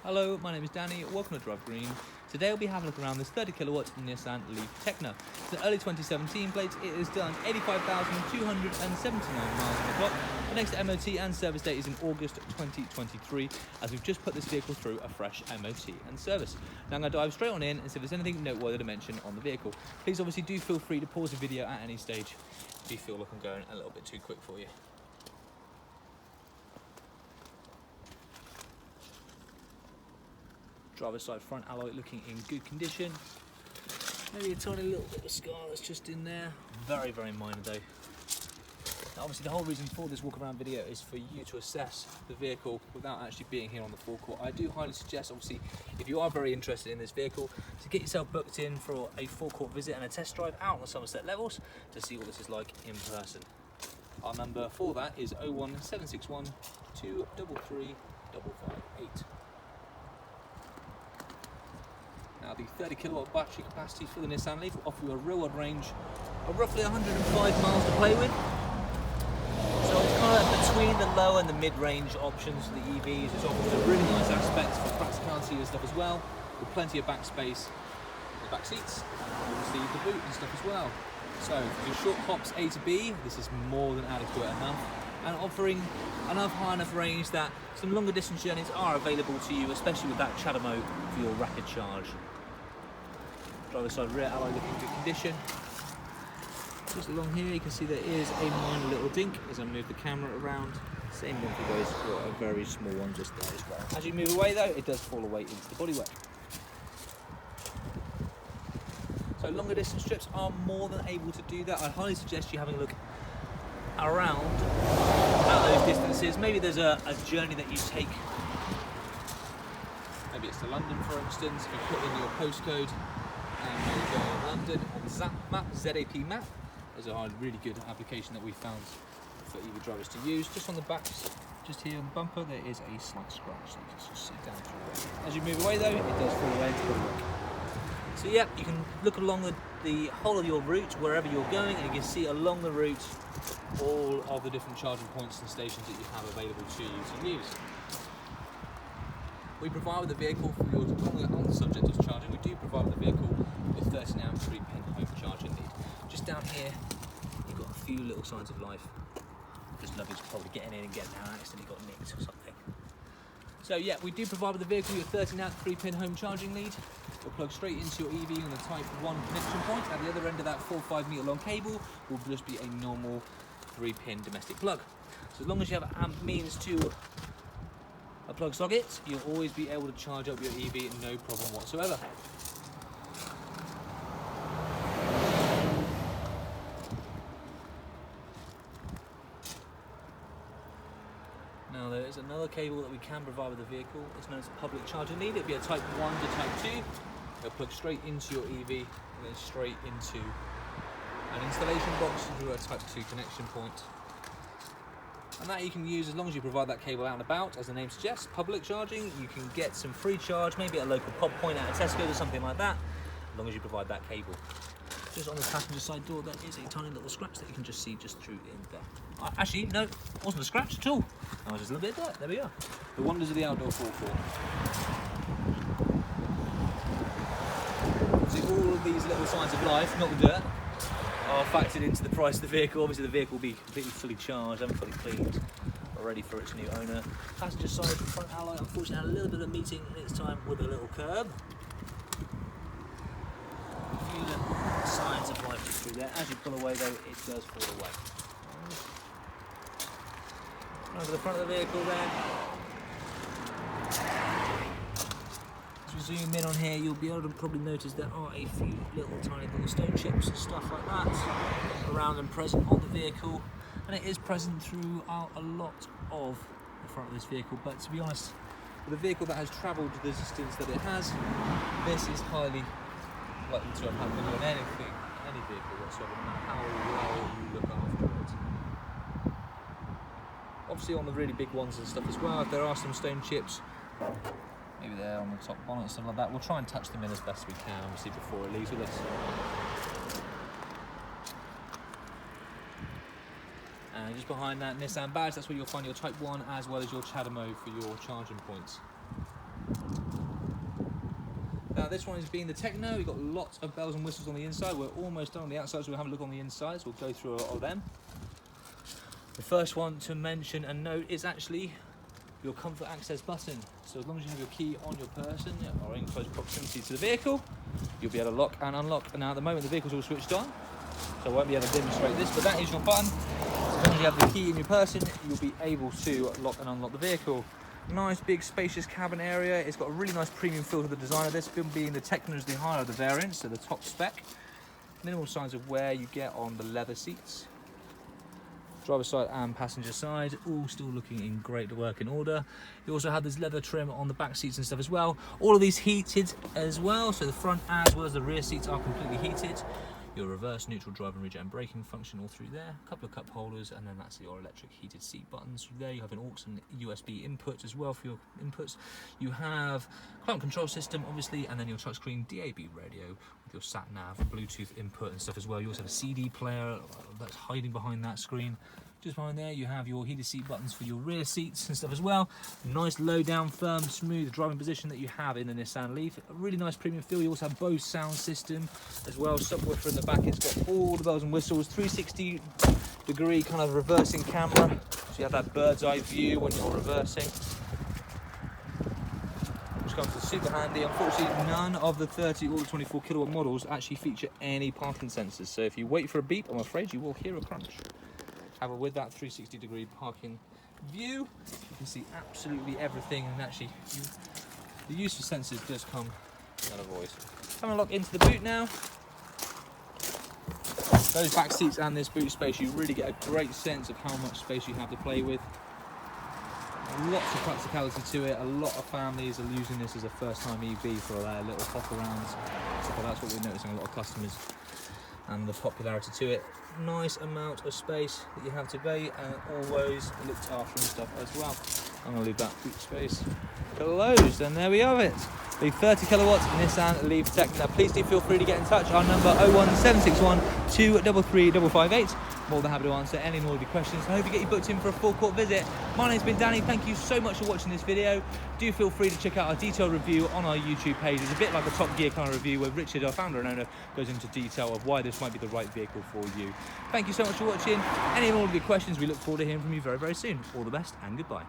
Hello, my name is Danny, welcome to Drive Green. Today we'll be having a look around this 30 kilowatt Nissan Leaf Tekna. It's an early 2017 plate. It has done 85,279 miles on the clock. The next MOT and service date is in August 2023, as we've just put this vehicle through a fresh MOT and service. Now I'm going to dive straight on in and see if there's anything noteworthy to mention on the vehicle. Please obviously do feel free to pause the video at any stage if you feel like I'm going a little bit too quick for you. Driver's side front alloy looking in good condition. Maybe a tiny little bit of scar that's just in there. Very, very minor though. Now obviously the whole reason for this walk around video is for you to assess the vehicle without actually being here on the forecourt. I do highly suggest, obviously, if you are very interested in this vehicle, to get yourself booked in for a forecourt visit and a test drive out on the Somerset levels to see what this is like in person. Our number for that is 01761 233 558. Now the 30 kilowatt battery capacity for the Nissan Leaf will offer you a real wide range of roughly 105 miles to play with. So it's kind of between the low and the mid-range options for the EVs. It's offers a really nice aspect for practicality and stuff as well, with plenty of back space in the back seats, and obviously the boot and stuff as well. So for your short hops A to B, this is more than adequate enough, and offering high enough range that some longer distance journeys are available to you, especially with that chatter mode for your rapid charge. Driver's side rear alloy looking in good condition. Just along here you can see there is a minor little dink as I move the camera around. Same one for those for a very small one just there as well. As you move away though, it does fall away into the bodywork. So longer distance trips are more than able to do that. I'd highly suggest you having a look around at those distances. Maybe there's a journey that you take. Maybe it's to London, for instance. You put in your postcode and you go in London on ZAP map. There's a really good application that we found for EV drivers to use. Just on the back, just here on the bumper, there is a slight scratch. So you can just see down through there. As you move away though, it does fall away into the bodywork. So yeah, you can look along the whole of your route wherever you're going, and you can see along the route all of the different charging points and stations that you have available to you to use. We provide with the vehicle, for your, on the subject of charging, we do provide with the vehicle with 13 amp 3-pin home charging lead. Just down here, you've got a few little signs of life. Just luggage probably getting in and getting out, accidentally got nicked or something. So yeah, we do provide with the vehicle your 13 amp 3-pin home charging lead. It'll plug straight into your EV on the Type 1 connection point. At the other end of that 4-5 metre long cable will just be a normal 3-pin domestic plug. So as long as you have amp means to a plug socket, you'll always be able to charge up your EV no problem whatsoever. Now there is another cable that we can provide with the vehicle. It's known as a public charging lead. It'll be a Type 1 to Type 2. It'll plug straight into your EV and then straight into an installation box through a Type 2 connection point. And that you can use as long as you provide that cable out and about. As the name suggests, public charging, you can get some free charge, maybe at a local pub point at a Tesco or something like that, as long as you provide that cable. Just on the passenger side door, there is a tiny little scratch that you can just see just through in there. Actually, no, it wasn't a scratch at all. That was just a little bit of dirt. There we are. The wonders of the outdoor forecourt. See, all of these little signs of life, not the dirt, are factored into the price of the vehicle. Obviously the vehicle will be completely fully charged and fully cleaned, ready for its new owner. Passenger side front alloy, unfortunately had a little bit of meeting this time with a little curb. A few little signs of life just through there. As you pull away though, it does fall away. Over the front of the vehicle there. As we zoom in on here, you'll be able to probably notice there are a few tiny little stone chips and stuff like that around and present on the vehicle, and it is present throughout a lot of the front of this vehicle. But to be honest, with a vehicle that has travelled the distance that it has, this is highly likely to have happened on any vehicle whatsoever, no matter how well you look after it. Obviously on the really big ones and stuff as well, if there are some stone chips, maybe they're on the top bonnet and stuff like that, we'll try and touch them in as best we can, obviously, before it leaves with us. And just behind that Nissan badge, that's where you'll find your Type 1 as well as your chatter mode for your charging points. Now this one is being the Tekna. We've got lots of bells and whistles on the inside. We're almost done on the outside, so we'll have a look on the inside. So we'll go through a lot of them. The first one to mention and note is actually your comfort access button. So as long as you have your key on your person or in close proximity to the vehicle, you'll be able to lock and unlock. Now at the moment the vehicle's all switched on, so I won't be able to demonstrate this, but that is your button. As long as you have the key in your person, you'll be able to lock and unlock the vehicle. Nice big spacious cabin area. It's got a really nice premium feel to the design of this, being the Tekna is the higher of the variants, so the top spec. Minimal signs of wear you get on the leather seats. Driver side and passenger side, all still looking in great working order. You also have this leather trim on the back seats and stuff as well. All of these heated as well, so the front as well as the rear seats are completely heated. Your reverse, neutral, drive and regen braking function all through there. A couple of cup holders, and then that's your electric heated seat buttons. There you have an aux and USB input as well for your inputs. You have climate control system, obviously, and then your touchscreen DAB radio with your sat nav, Bluetooth input and stuff as well. You also have a CD player that's hiding behind that screen. Just behind there, you have your heated seat buttons for your rear seats and stuff as well. Nice low down, firm, smooth driving position that you have in the Nissan Leaf. A really nice premium feel. You also have Bose sound system as well. Subwoofer in the back. It's got all the bells and whistles. 360-degree kind of reversing camera. So you have that bird's eye view when you're reversing. Which comes to super handy. Unfortunately, none of the 30 or the 24 kilowatt models actually feature any parking sensors. So if you wait for a beep, I'm afraid you will hear a crunch. However, with that 360-degree parking view, you can see absolutely everything, and actually the use of sensors does come without a voice. Come and lock into the boot now. Those back seats and this boot space, you really get a great sense of how much space you have to play with. Lots of practicality to it. A lot of families are using this as a first-time EV for their little hop-arounds. So that's what we're noticing, a lot of customers, and the popularity to it. Nice amount of space that you have to be, and always looked after and stuff as well. I'm going to leave that boot space closed, and there we have it. The 30 kilowatt Nissan Leaf Tekna. Please do feel free to get in touch. Our number 01761 233 558. More than happy to answer any more of your questions. I hope you get you booked in for a Forecourt visit. My name's been Danny. Thank you so much for watching this video. Do feel free to check out our detailed review on our YouTube page. It's a bit like a Top Gear kind of review where Richard, our founder and owner, goes into detail of why this might be the right vehicle for you. Thank you so much for watching. Any more of your questions, we look forward to hearing from you very, very soon. All the best and goodbye.